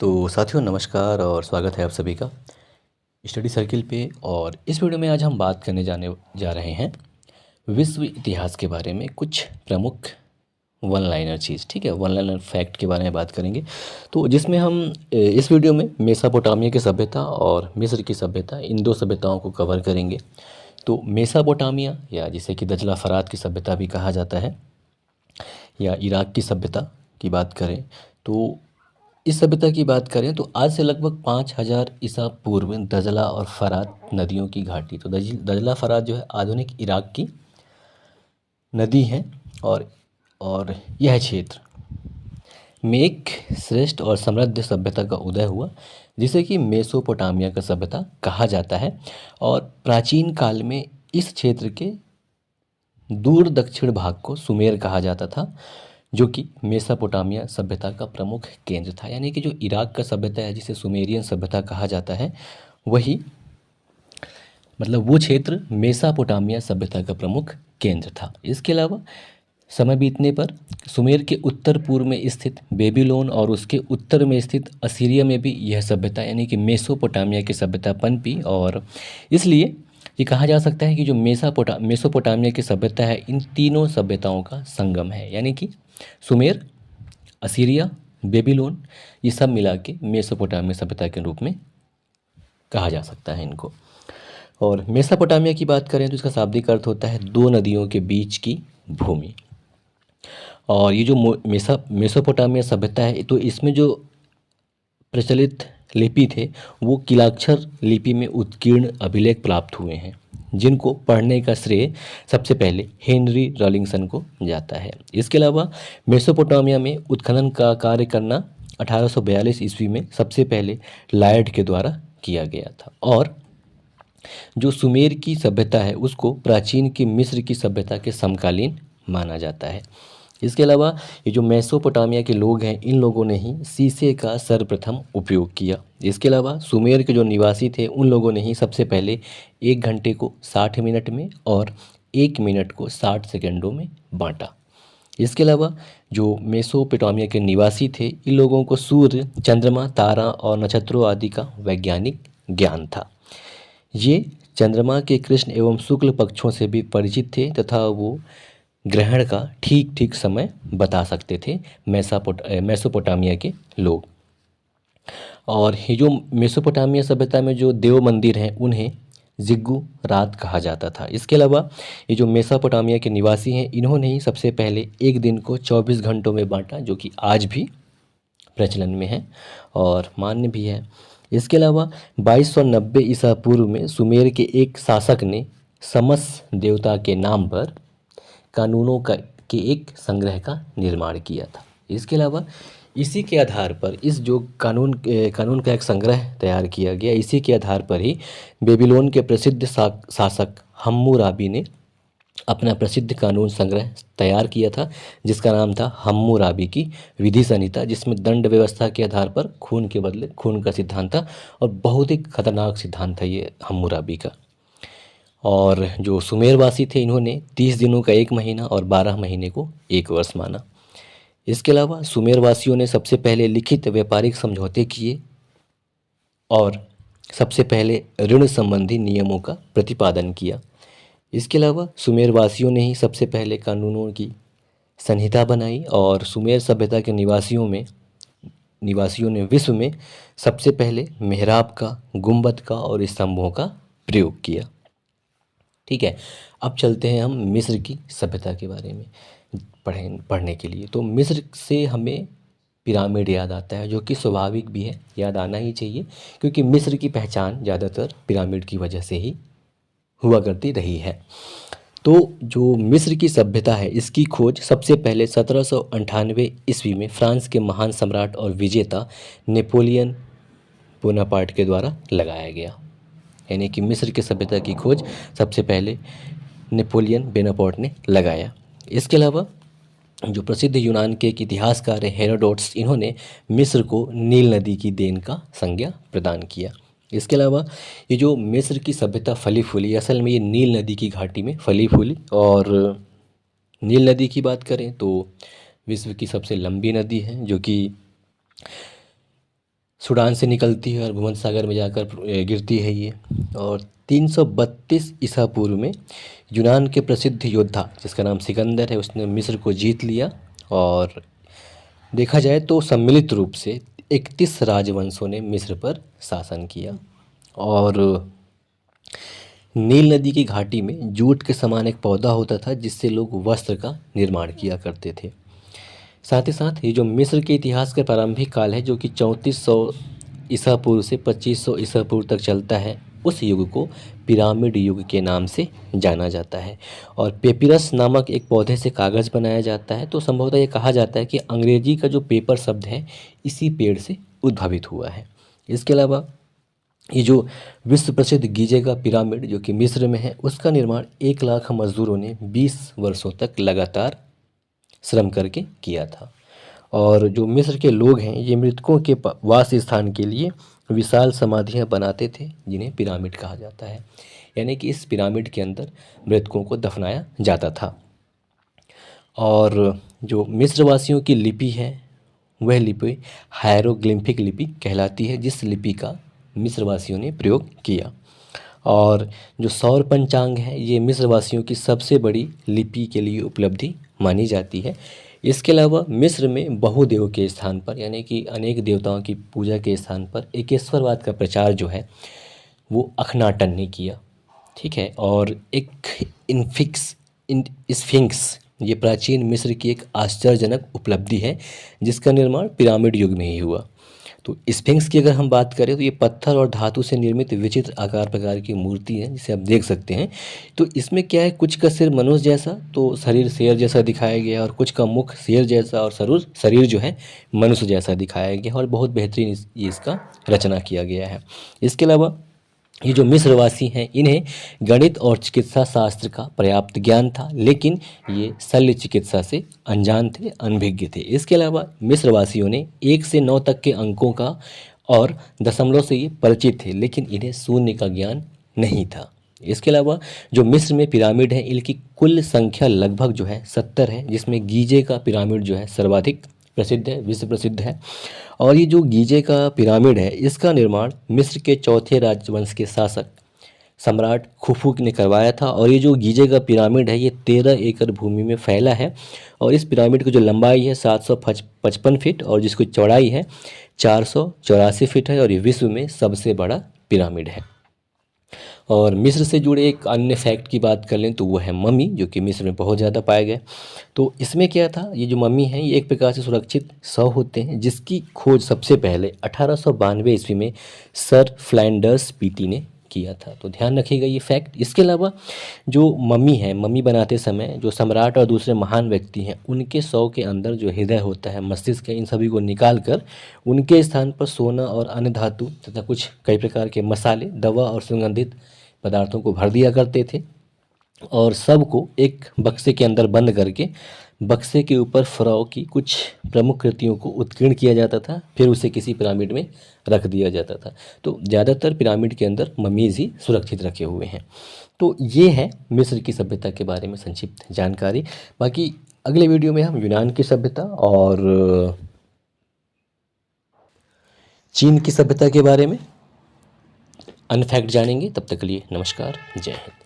तो साथियों नमस्कार और स्वागत है आप सभी का स्टडी सर्किल पे। और इस वीडियो में आज हम बात करने जाने जा रहे हैं विश्व इतिहास के बारे में, कुछ प्रमुख वन लाइनर चीज़, ठीक है, वन लाइनर फैक्ट के बारे में बात करेंगे। तो जिसमें हम इस वीडियो में मेसोपोटामिया की सभ्यता और मिस्र की सभ्यता, इन दो सभ्यताओं को कवर करेंगे। तो मेसोपोटामिया, या जिसे कि दजला फरात की सभ्यता भी कहा जाता है, या इराक की सभ्यता की बात करें तो इस सभ्यता की बात करें तो आज से लगभग 5000 ईसा पूर्व दजला और फरात नदियों की घाटी, तो दजला फरात जो है आधुनिक इराक की नदी है। और यह क्षेत्र में एक श्रेष्ठ और समृद्ध सभ्यता का उदय हुआ, जिसे कि मेसोपोटामिया का सभ्यता कहा जाता है। और प्राचीन काल में इस क्षेत्र के दूर दक्षिण भाग को सुमेर कहा जाता था, जो कि मेसोपोटामिया सभ्यता का प्रमुख केंद्र था। यानी कि जो इराक का सभ्यता है, जिसे सुमेरियन सभ्यता कहा जाता है, वही मतलब वो क्षेत्र मेसोपोटामिया सभ्यता का प्रमुख केंद्र था। इसके अलावा समय बीतने पर सुमेर के उत्तर पूर्व में स्थित बेबीलोन और उसके उत्तर में स्थित असीरिया में भी यह सभ्यता यानी कि मेसोपोटामिया की सभ्यता पनपी। और इसलिए ये कहा जा सकता है कि जो मेसोपोटामिया की सभ्यता है, इन तीनों सभ्यताओं का संगम है। यानी कि सुमेर, असीरिया, बेबीलोन, ये सब मिला के मेसोपोटामिया सभ्यता के रूप में कहा जा सकता है इनको। और मेसोपोटामिया की बात करें तो इसका शाब्दिक अर्थ होता है दो नदियों के बीच की भूमि। और ये जो मेसोपोटामिया सभ्यता है, तो इसमें जो प्रचलित लिपि थे वो किलाक्षर लिपि में उत्कीर्ण अभिलेख प्राप्त हुए हैं, जिनको पढ़ने का श्रेय सबसे पहले हेनरी रॉलिंगसन को जाता है। इसके अलावा मेसोपोटामिया में उत्खनन का कार्य करना 1842 ईस्वी में सबसे पहले लायड के द्वारा किया गया था। और जो सुमेर की सभ्यता है उसको प्राचीन की मिस्र की सभ्यता के समकालीन माना जाता है। इसके अलावा ये जो मेसोपोटामिया के लोग हैं, इन लोगों ने ही शीशे का सर्वप्रथम उपयोग किया। इसके अलावा सुमेर के जो निवासी थे, उन लोगों ने ही सबसे पहले 1 घंटे को 60 मिनट में और 1 मिनट को 60 सेकंडों में बांटा। इसके अलावा जो मेसोपोटामिया के निवासी थे, इन लोगों को सूर्य, चंद्रमा, तारा और नक्षत्रों आदि का वैज्ञानिक ज्ञान था। ये चंद्रमा के कृष्ण एवं शुक्ल पक्षों से भी परिचित थे तथा वो ग्रहण का ठीक ठीक समय बता सकते थे मेसोपोटामिया के लोग। और ये जो मेसोपोटामिया सभ्यता में जो देव मंदिर हैं, उन्हें जिग्गुरात कहा जाता था। इसके अलावा ये जो मेसोपोटामिया के निवासी हैं, इन्होंने ही सबसे पहले एक दिन को 24 घंटों में बांटा, जो कि आज भी प्रचलन में है और मान्य भी है। इसके अलावा 2290 ईसा पूर्व में सुमेर के एक शासक ने समस देवता के नाम पर कानूनों के एक संग्रह का निर्माण किया था। इसके अलावा इसी के आधार पर इस जो कानून का एक संग्रह तैयार किया गया, इसी के आधार पर ही बेबीलोन के प्रसिद्ध शासक हम्मुराबी ने अपना प्रसिद्ध कानून संग्रह तैयार किया था, जिसका नाम था हम्मुराबी की विधि संहिता, जिसमें दंड व्यवस्था के आधार पर खून के बदले खून का सिद्धांत था। और बहुत ही खतरनाक सिद्धांत था ये हम्मुराबी का। और जो सुमेरवासी थे, इन्होंने 30 दिनों का 1 महीना और 12 महीने को 1 वर्ष माना। इसके अलावा सुमेरवासियों ने सबसे पहले लिखित व्यापारिक समझौते किए और सबसे पहले ऋण संबंधी नियमों का प्रतिपादन किया। इसके अलावा सुमेरवासियों ने ही सबसे पहले कानूनों की संहिता बनाई और सुमेर सभ्यता के निवासियों ने विश्व में सबसे पहले मेहराब का, गुंबद का और स्तंभों का प्रयोग किया। ठीक है, अब चलते हैं हम मिस्र की सभ्यता के बारे में पढ़ने के लिए। तो मिस्र से हमें पिरामिड याद आता है, जो कि स्वाभाविक भी है, याद आना ही चाहिए, क्योंकि मिस्र की पहचान ज़्यादातर पिरामिड की वजह से ही हुआ करती रही है। तो जो मिस्र की सभ्यता है, इसकी खोज सबसे पहले 1798 ईस्वी में फ्रांस के महान सम्राट और विजेता नेपोलियन बोनापार्ट के द्वारा लगाया गया। यानी कि मिस्र की सभ्यता की खोज सबसे पहले नेपोलियन बोनापार्ट ने लगाया। इसके अलावा जो प्रसिद्ध यूनान के एक इतिहासकार है हेरोडोटस, इन्होंने मिस्र को नील नदी की देन का संज्ञा प्रदान किया। इसके अलावा ये जो मिस्र की सभ्यता फली फूली, असल में ये नील नदी की घाटी में फली फूली। और नील नदी की बात करें तो विश्व की सबसे लंबी नदी है, जो कि सूडान से निकलती है और भूमध्य सागर में जाकर गिरती है ये। और 332 ईसा पूर्व में यूनान के प्रसिद्ध योद्धा जिसका नाम सिकंदर है, उसने मिस्र को जीत लिया। और देखा जाए तो सम्मिलित रूप से 31 राजवंशों ने मिस्र पर शासन किया। और नील नदी की घाटी में जूट के समान एक पौधा होता था जिससे लोग वस्त्र का निर्माण किया करते थे। साथ ही साथ ये जो मिस्र के इतिहास का प्रारंभिक काल है जो कि 3400 ईसा पूर्व से 2500 ईसा पूर्व तक चलता है, उस युग को पिरामिड युग के नाम से जाना जाता है। और पेपिरस नामक एक पौधे से कागज़ बनाया जाता है। तो संभवतः ये कहा जाता है कि अंग्रेजी का जो पेपर शब्द है इसी पेड़ से उद्भावित हुआ है। इसके अलावा ये जो विश्व प्रसिद्ध गीजे का पिरामिड जो कि मिस्र में है, उसका निर्माण 1 लाख मजदूरों ने 20 वर्षों तक लगातार श्रम करके किया था। और जो मिस्र के लोग हैं ये मृतकों के वास स्थान के लिए विशाल समाधियां बनाते थे जिन्हें पिरामिड कहा जाता है। यानी कि इस पिरामिड के अंदर मृतकों को दफनाया जाता था। और जो मिस्र वासियों की लिपि है वह लिपि हायरोग्लिम्फिक लिपि कहलाती है, जिस लिपि का मिस्र वासियों ने प्रयोग किया। और जो सौर पंचांग है ये मिस्र वासियों की सबसे बड़ी लिपि के लिए उपलब्धि मानी जाती है। इसके अलावा मिस्र में बहुदेव के स्थान पर यानी कि अनेक देवताओं की पूजा के स्थान पर एकेश्वरवाद का प्रचार जो है वो अखनाटन ने किया। ठीक है। और एक स्फिंक्स ये प्राचीन मिस्र की एक आश्चर्यजनक उपलब्धि है जिसका निर्माण पिरामिड युग में ही हुआ। तो स्फिंक्स की अगर हम बात करें तो ये पत्थर और धातु से निर्मित विचित्र आकार प्रकार की मूर्ति है जिसे आप देख सकते हैं। तो इसमें क्या है, कुछ का सिर मनुष्य जैसा तो शरीर शेर जैसा दिखाया गया है और कुछ का मुख शेर जैसा और शरीर जो है मनुष्य जैसा दिखाया गया है और बहुत बेहतरीन ये इसका रचना किया गया है। इसके अलावा ये जो मिस्रवासी हैं इन्हें गणित और चिकित्सा शास्त्र का पर्याप्त ज्ञान था, लेकिन ये शल्य चिकित्सा से अनजान थे, अनभिज्ञ थे। इसके अलावा मिस्रवासियों ने 1 से 9 तक के अंकों का और दशमलव से ये परिचित थे, लेकिन इन्हें शून्य का ज्ञान नहीं था। इसके अलावा जो मिस्र में पिरामिड है इनकी कुल संख्या लगभग जो है 70 है, जिसमें गीजे का पिरामिड जो है सर्वाधिक प्रसिद्ध है, विश्व प्रसिद्ध है। और ये जो गीजे का पिरामिड है इसका निर्माण मिस्र के चौथे राजवंश के शासक सम्राट खुफू ने करवाया था। और ये जो गीजे का पिरामिड है ये 13 एकड़ भूमि में फैला है। और इस पिरामिड की जो लंबाई है 755 फीट और जिसकी चौड़ाई है 484 फीट है और ये विश्व में सबसे बड़ा पिरामिड है। और मिस्र से जुड़े एक अन्य फैक्ट की बात कर लें तो वो है मम्मी, जो कि मिस्र में बहुत ज़्यादा पाए गए। तो इसमें क्या था, ये जो मम्मी हैं ये एक प्रकार से सुरक्षित शव होते हैं जिसकी खोज सबसे पहले 1892 ईस्वी में सर फ्लैंडर्स पीटी ने किया था। तो ध्यान रखिएगा ये फैक्ट। इसके अलावा जो मम्मी है, मम्मी बनाते समय जो सम्राट और दूसरे महान व्यक्ति हैं उनके शव के अंदर जो हृदय होता है, मस्तिष्क है, इन सभी को निकाल कर उनके स्थान पर सोना और अन्य धातु तथा कुछ कई प्रकार के मसाले, दवा और सुगंधित पदार्थों को भर दिया करते थे और सबको एक बक्से के अंदर बंद करके बक्से के ऊपर फ़राओ की कुछ प्रमुख कृतियों को उत्कीर्ण किया जाता था, फिर उसे किसी पिरामिड में रख दिया जाता था। तो ज़्यादातर पिरामिड के अंदर ममीज़ ही सुरक्षित रखे हुए हैं। तो ये है मिस्र की सभ्यता के बारे में संक्षिप्त जानकारी। बाकी अगले वीडियो में हम यूनान की सभ्यता और चीन की सभ्यता के बारे में अनफैक्ट जानेंगे। तब तक के लिए नमस्कार, जय हिंद।